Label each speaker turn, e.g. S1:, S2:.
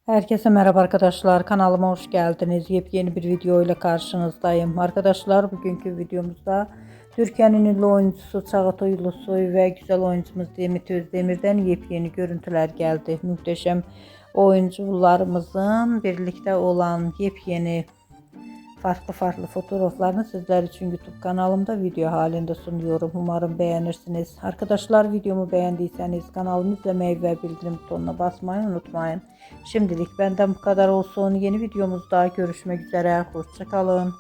S1: Herkese merhaba arkadaşlar. Kanalıma hoş geldiniz. Yepyeni bir video ile karşınızdayım. Arkadaşlar bugünkü videomuzda Türkiye'nin ünlü oyuncusu Çağatay Ulusoy ve güzel oyuncumuz Demet Özdemir'den yepyeni görüntüler geldi. Muhteşem oyuncularımızın birlikte olan yepyeni farklı fotoğraflarını sizler için YouTube kanalımda video halinde sunuyorum. Umarım beğenirsiniz. Arkadaşlar videomu beğendiyseniz kanalımı izlemeyi ve bildirim butonuna basmayı unutmayın. Şimdilik benden bu kadar olsun. Yeni videomuzda görüşmek üzere. Hoşça kalın.